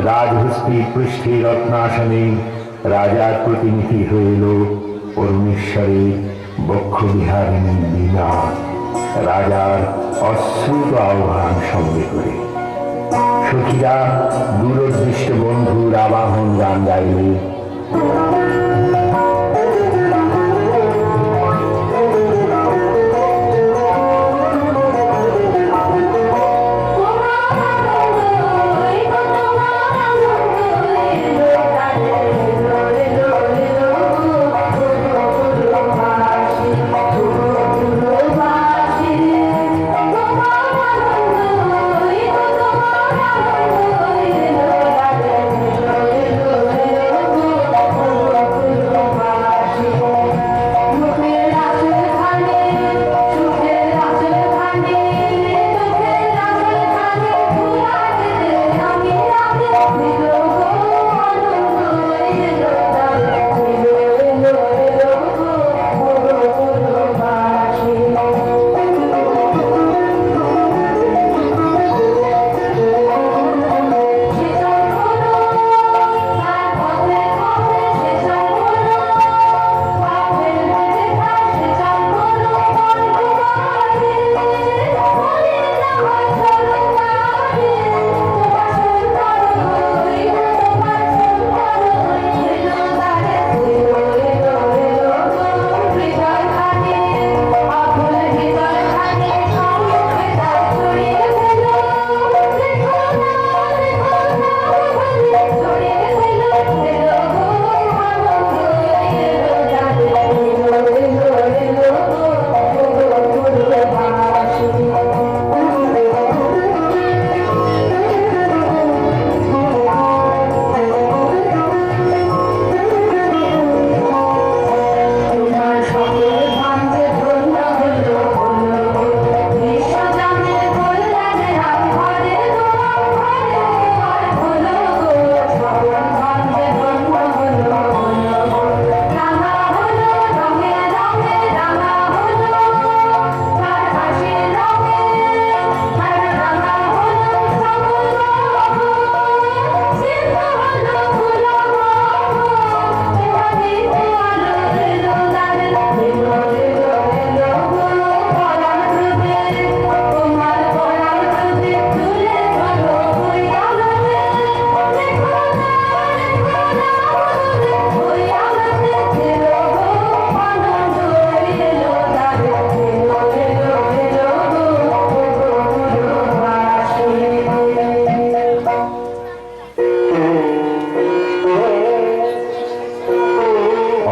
রাজহস্তির পৃষ্ঠে রত্নাসনে রাজার প্রতিনিধি হইল পরমেশ্বরের বক্ষবিহারিণী বীণা রাজার অশ্রুত আহ্বান সঙ্গে করে। সখীরা দূরদৃষ্ট বন্ধুর আবাহন গান গাইলে।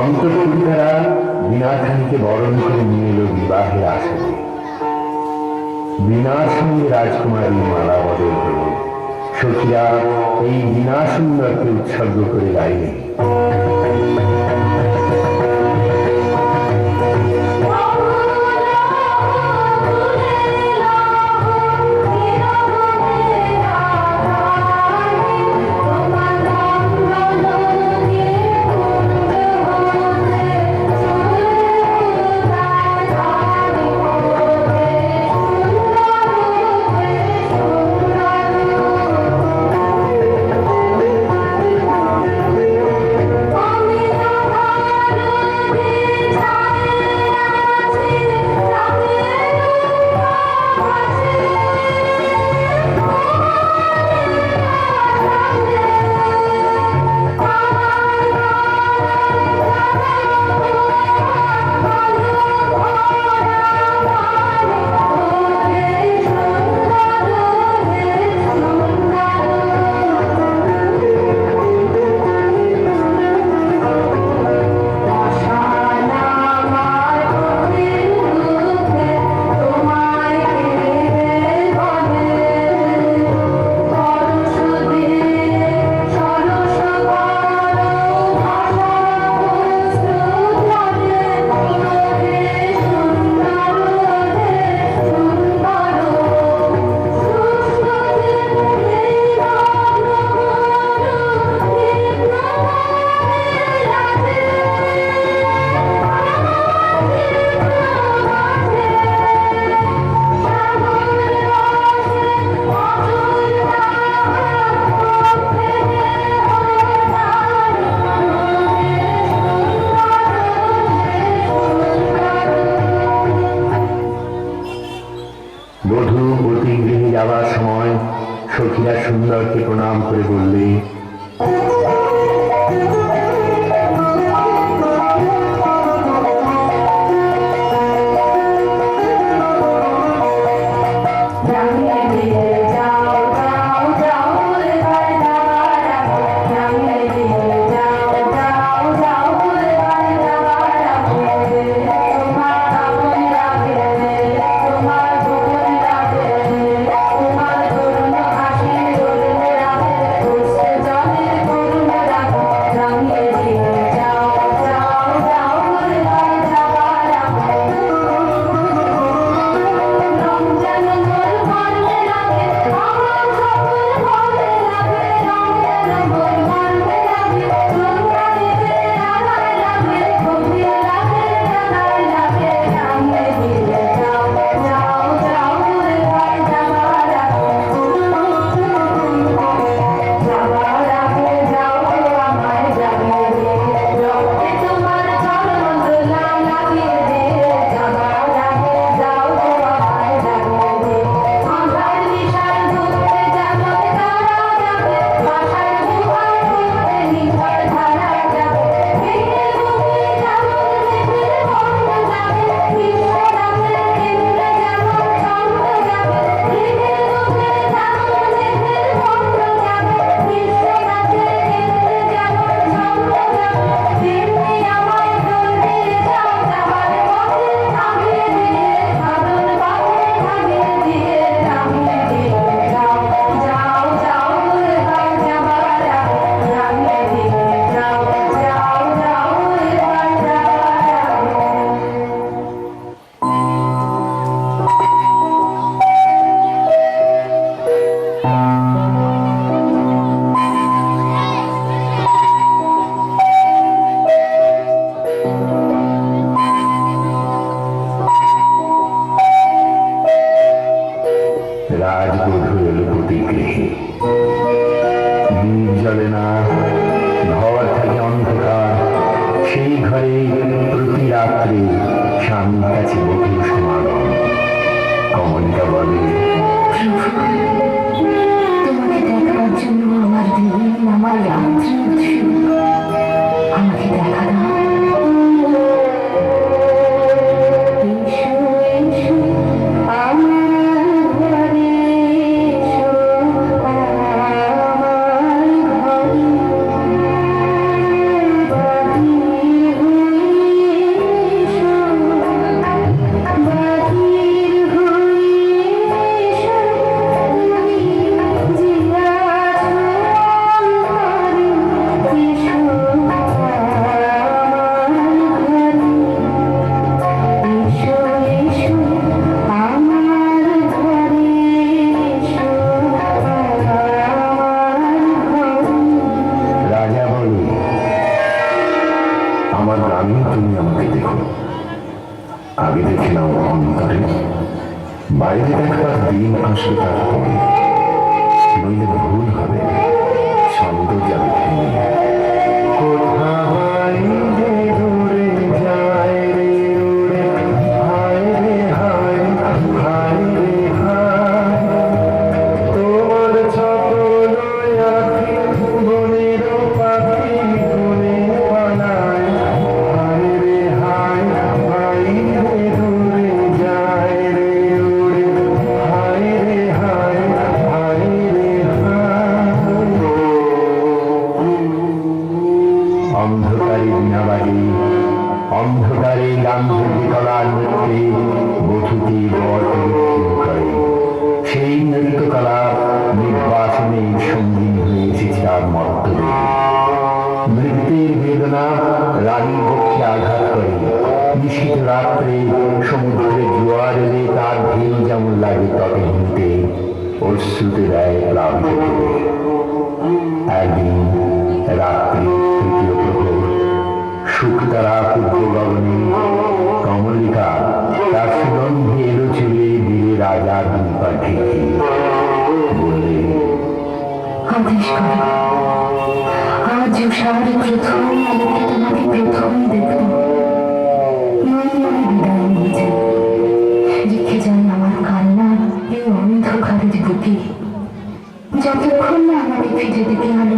অন্তঃপুরিকারা বীণাখানিকে বরণ করে নিয়ে এলো বিবাহের আসরে। বীণার সঙ্গে রাজকুমারী মালা বদল হল। সখীরা এই বীণা সুন্দরকে উৎসর্গ করে গাইলেন। Oh রাজবধূ এলো প্রতিগৃহে। দীপ জ্বলে না, ঘর থাকে অন্ধকার। সেই ঘরে প্রতি রাত্রে স্বামীর কাছে বধূ সমাগম। কমলিকা বলে, তোমাকে দেখার জন্য আমার দিন আমার রাত্রি উৎসুক। আমাকে দেখা দাও। এসো এসো আমার ঘরে, এসো আমার ঘরে, বাতির হয়ে এসো, বাতির হয়ে এসো, তুমি যে আছো অন্তরে, এসো আমার ঘরে, এসো এসো আমার ঘরে, এসো আমার ঘরে। রাজা বলে, আমার গ্রামে তুমি আমাকে দেখো, আগে দেখে নাও অন্তরে। বাইরে দেখবার দিন আসবে তারপরে, নইলে ভুল হবে, ছন্দ যাবে ভেঙে। কোথায় যে দূরে যায় রে উড়ে, হায় রে হায়, হায় রে হায়। তোমার সকল আঁখি বনের পাখি কোণে পালায়, হায় রে হায়, হায় রে দূরে যায় রে উড়ে, হায় রে হায়, হায় রে হায়। অন্ধকারে বীণা বাজে, অন্ধকারে গান্ধর্বী কলার নৃত্যে বধূকে বর পরিত্যাগ করে। সেই নৃত্যকলা নির্বাসনে সঙ্গীন হয়ে এসেছে আর মর্তদেহ। নৃত্যের বেদনা রানীর বক্ষে আঘাত করে। নিশীত রাত্রে সমুদ্রে জোয়ার এলে তার ঢেউ যেমন লাগে তবে হিমতে অশ্রুতে দেয় প্লাবিত করে। একদিন রাত্রি তৃতীয় প্রহর, শুকতারা পূর্ব গগনে, কমলিকা তার সুগন্ধে এলো চলে দিলে রাজার দুপা ঢেকে বললে, আদেশ করো, আজ উষার প্রথম আলোকে তোমাকে প্রথম দেখব। নইলে আমি বিদায় নিয়ে যাই, রেখে যাই আমার কান্না এই অন্ধকারের বুকে। যতক্ষণ না আমাকে ফিরে ডেকে আনো,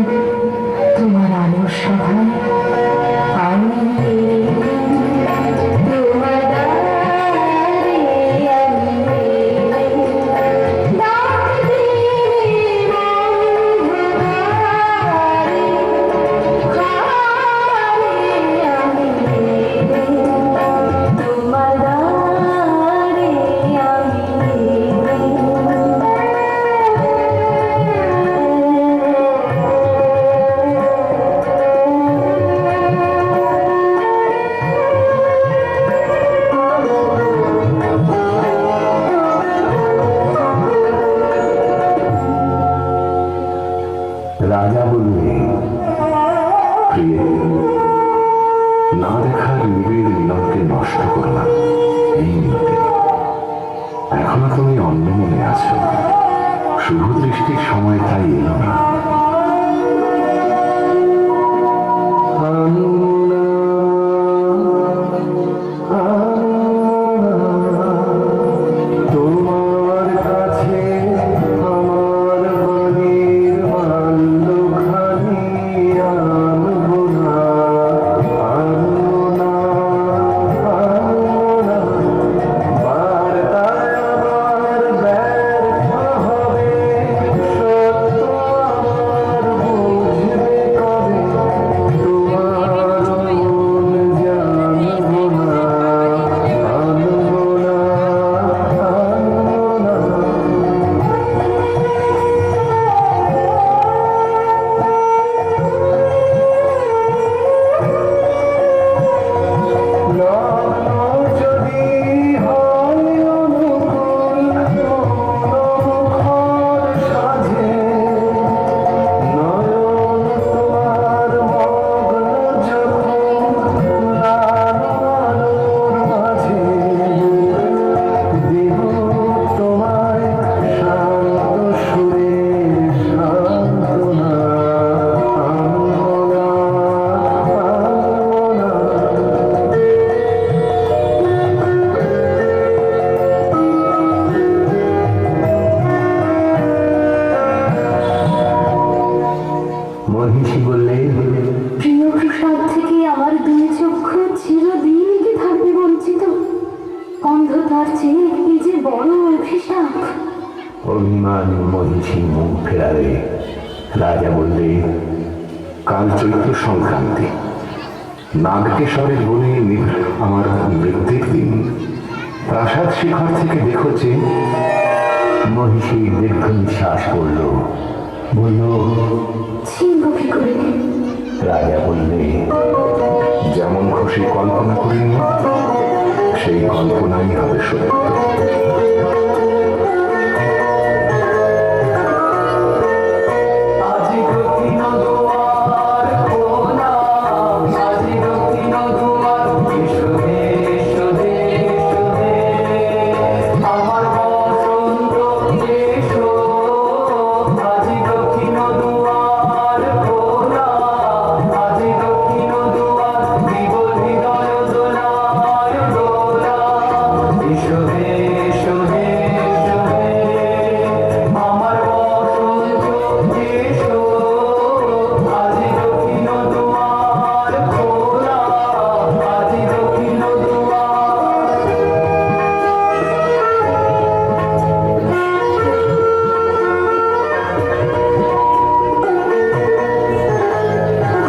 বললে, প্রিয়ে, না দেখার নিবিড় মিলনকে নষ্ট করো না এই মিনতি। এখনো তুমি অন্য মনে আছো, শুভ দৃষ্টির সময় তাই এলো না। তোমার কাছে আমার বাড়ির বাল্যখানি আনবো না, আনবো না, আনবো না। বার্তায় আমার ব্যর্থ হবে, সত্য আমার বুঝবে কবে। তোমার মন জানবো না, আনবো না, আনবো না। লগ্ন যদি হয় অনুকূল, মনোমুখর সাজে, নয়ন তোমার মগ্ন যখন লাল আলোর মাঝে, দেব তোমায় শান্ত সুরে সান্ত্বনা, আনবো না, আনবো না। মহিষী বললে, প্রিয় প্রসাদ থেকে আমার দুই চক্ষু চিরদিন কি থাকবে বঞ্চিত? অন্ধতার চেয়ে কি যে বড় অভিশাপ। অভিমান মহিষী মুখ ফেরালে। রাজা বললে, কাল চৈত্র সংক্রান্তি, নাগকেশ্বরের বনে আমার মৃত্যুর দিন। প্রাসাদ শিখর থেকে দেখো যে। মহিষী দীর্ঘ নিঃশ্বাস করল, বলল, ছিন্ন কি করে? রাজা বললে, যেমন খুশি কল্পনা করে নিও, সেই কল্পনাই হবে সত্য।